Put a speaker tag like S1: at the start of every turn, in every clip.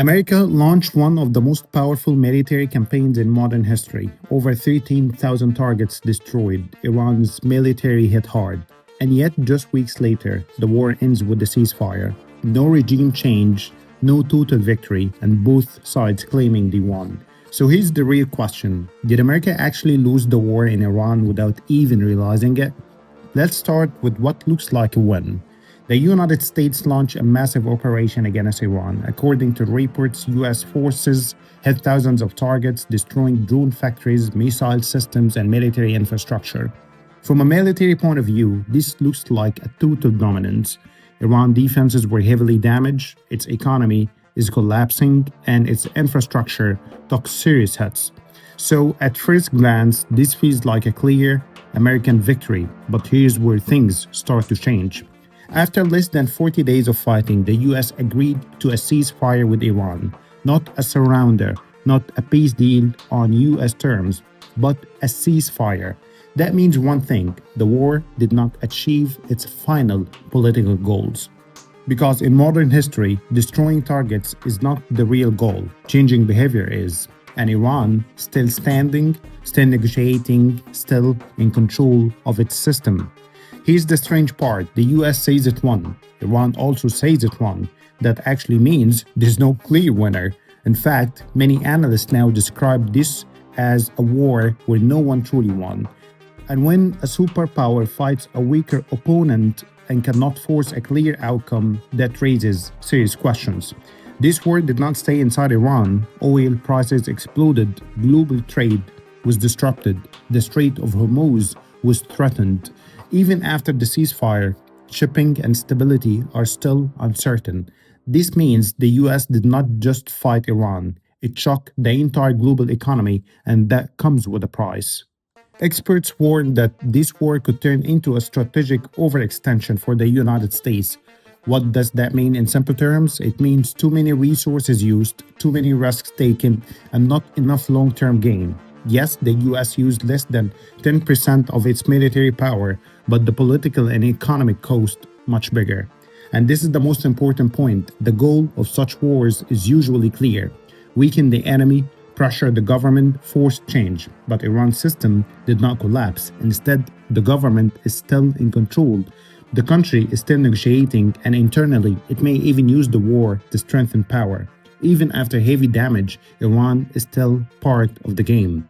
S1: America launched one of the most powerful military campaigns in modern history. Over 13,000 targets destroyed. Iran's military hit hard. And yet, just weeks later, the war ends with a ceasefire. No regime change, no total victory, and both sides claiming they won. So here's the real question. Did America actually lose the war in Iran without even realizing it? Let's start with what looks like a win. The United States launched a massive operation against Iran. According to reports, US forces hit thousands of targets, destroying drone factories, missile systems, and military infrastructure. From a military point of view, this looks like a total dominance. Iran's defenses were heavily damaged, its economy is collapsing, and its infrastructure took serious hits. So, at first glance, this feels like a clear American victory, but here's where things start to change. After less than 40 days of fighting, the US agreed to a ceasefire with Iran, not a surrender, not a peace deal on US terms, but a ceasefire. That means one thing: the war did not achieve its final political goals. Because in modern history, destroying targets is not the real goal, changing behavior is. And Iran, still standing, still negotiating, still in control of its system. Here's the strange part: the US says it won, Iran also says it won. That actually means there's no clear winner. In fact, many analysts now describe this as a war where no one truly won. And when a superpower fights a weaker opponent and cannot force a clear outcome, that raises serious questions. This war did not stay inside Iran. Oil prices exploded, global trade was disrupted, the Strait of Hormuz was threatened. Even after the ceasefire, shipping and stability are still uncertain. This means the US did not just fight Iran, it shocked the entire global economy, and that comes with a price. Experts warn that this war could turn into a strategic overextension for the United States. What does that mean in simple terms? It means too many resources used, too many risks taken, and not enough long-term gain. Yes, the US used less than 10% of its military power, but the political and economic cost much bigger. And this is the most important point. The goal of such wars is usually clear: weaken the enemy, pressure the government, force change. But Iran's system did not collapse. Instead, the government is still in control. The country is still negotiating, and internally, it may even use the war to strengthen power. Even after heavy damage, Iran is still part of the game.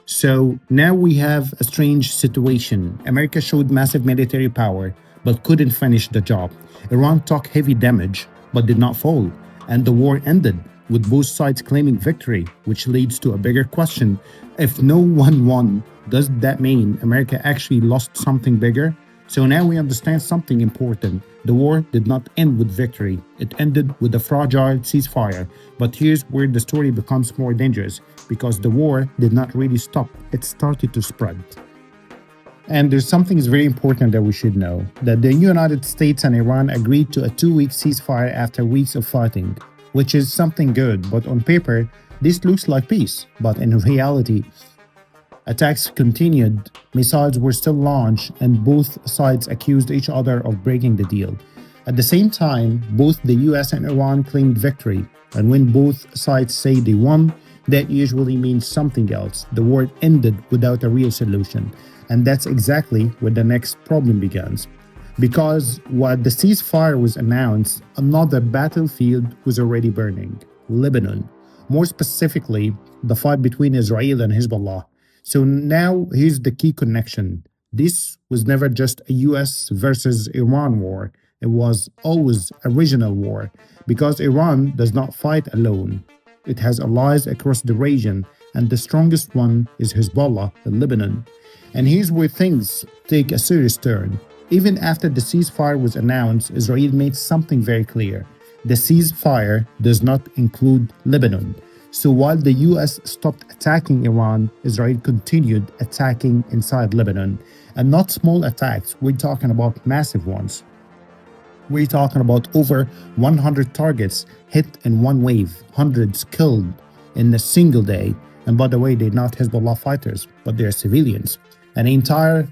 S1: So now we have a strange situation. America showed massive military power, but couldn't finish the job. Iran took heavy damage, but did not fall. And the war ended, with both sides claiming victory, which leads to a bigger question. If no one won, does that mean America actually lost something bigger? So now we understand something important. The war did not end with victory. It ended with a fragile ceasefire. But here's where the story becomes more dangerous, because the war did not really stop. It started to spread. And there's something is very important that we should know, that the United States and Iran agreed to a 2-week ceasefire after weeks of fighting, which is something good, but on paper, this looks like peace. But in reality, attacks continued, missiles were still launched, and both sides accused each other of breaking the deal. At the same time, both the US and Iran claimed victory, and when both sides say they won, that usually means something else. The war ended without a real solution, and that's exactly where the next problem begins. Because while the ceasefire was announced, another battlefield was already burning: Lebanon. More specifically, the fight between Israel and Hezbollah. So now here's the key connection. This was never just a US versus Iran war. It was always a regional war, because Iran does not fight alone. It has allies across the region, and the strongest one is Hezbollah in Lebanon. And here's where things take a serious turn. Even after the ceasefire was announced, Israel made something very clear. The ceasefire does not include Lebanon. So while the US stopped attacking Iran, Israel continued attacking inside Lebanon. And not small attacks, we're talking about massive ones. We're talking about over 100 targets hit in one wave, hundreds killed in a single day. And by the way, they're not Hezbollah fighters, but they're civilians. And entire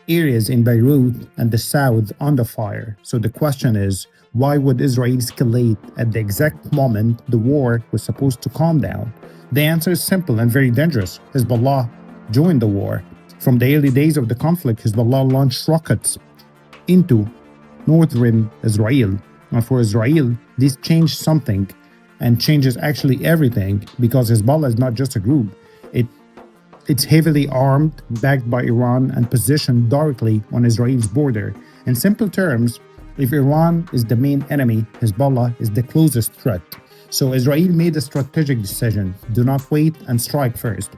S1: areas in Beirut and the south under fire. So the question is, Why would Israel escalate at the exact moment the war was supposed to calm down? The answer is simple and very dangerous. Hezbollah joined the war. From the early days of the conflict, Hezbollah launched rockets into northern Israel. And for Israel, this changed something and changes actually everything because Hezbollah is not just a group. It it's heavily armed, backed by Iran, and positioned directly on Israel's border. In simple terms, if Iran is the main enemy, Hezbollah is the closest threat. So Israel made a strategic decision: do not wait and strike first.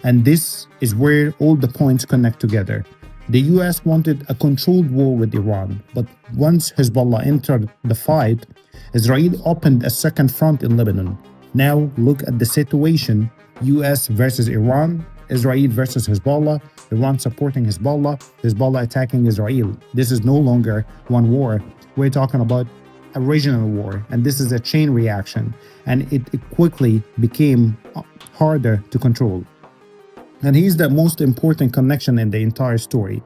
S1: And this is where all the points connect together. The US wanted a controlled war with Iran, but once Hezbollah entered the fight, Israel opened a second front in Lebanon. Now look at the situation: US versus Iran, Israel versus Hezbollah, Iran supporting Hezbollah, Hezbollah attacking Israel. This is no longer one war. We're talking about a regional war, and this is a chain reaction, and it quickly became harder to control. And here's the most important connection in the entire story.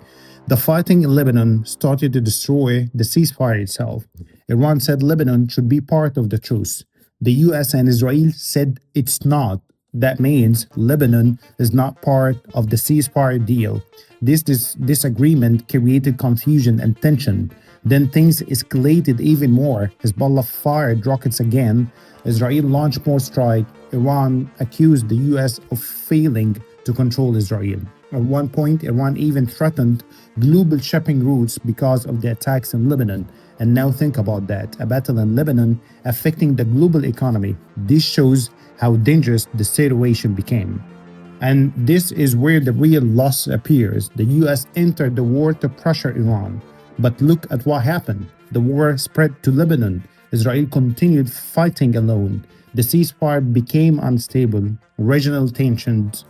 S1: The fighting in Lebanon started to destroy the ceasefire itself. Iran said Lebanon should be part of the truce. The US and Israel said it's not. That means Lebanon is not part of the ceasefire deal. This disagreement created confusion and tension. Then things escalated even more. Hezbollah fired rockets again. Israel launched more strikes. Iran accused the US of failing to control Israel. At one point, Iran even threatened global shipping routes because of the attacks in Lebanon. And now think about that, a battle in Lebanon affecting the global economy. This shows how dangerous the situation became. And this is where the real loss appears. The US entered the war to pressure Iran. But look at what happened. The war spread to Lebanon. Israel continued fighting alone. The ceasefire became unstable. Regional tensions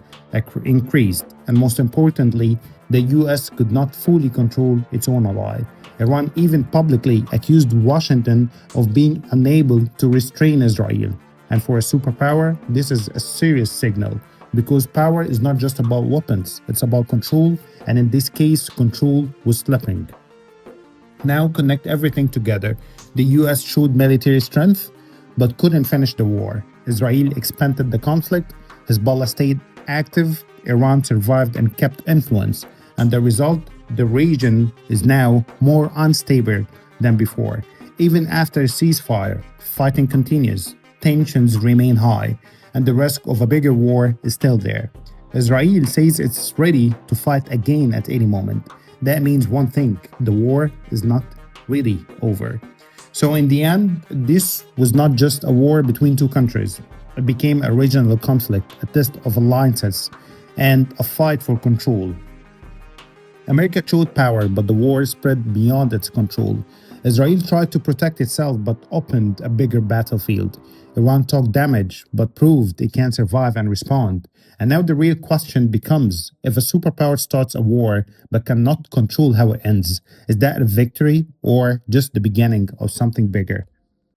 S1: increased. And most importantly, the US could not fully control its own ally. Iran even publicly accused Washington of being unable to restrain Israel. And for a superpower, this is a serious signal because power is not just about weapons, it's about control, and in this case, control was slipping. Now connect everything together. The US showed military strength but couldn't finish the war. Israel expanded the conflict, Hezbollah stayed active, Iran survived and kept influence. And the result, the region is now more unstable than before. Even after a ceasefire, fighting continues, tensions remain high, and the risk of a bigger war is still there. Israel says it's ready to fight again at any moment. That means one thing: the war is not really over. So in the end, this was not just a war between two countries. It became a regional conflict, a test of alliances, and a fight for control. America showed power, but the war spread beyond its control. Israel tried to protect itself but opened a bigger battlefield. Iran took damage but proved it can survive and respond. And now the real question becomes: if a superpower starts a war but cannot control how it ends, is that a victory or just the beginning of something bigger?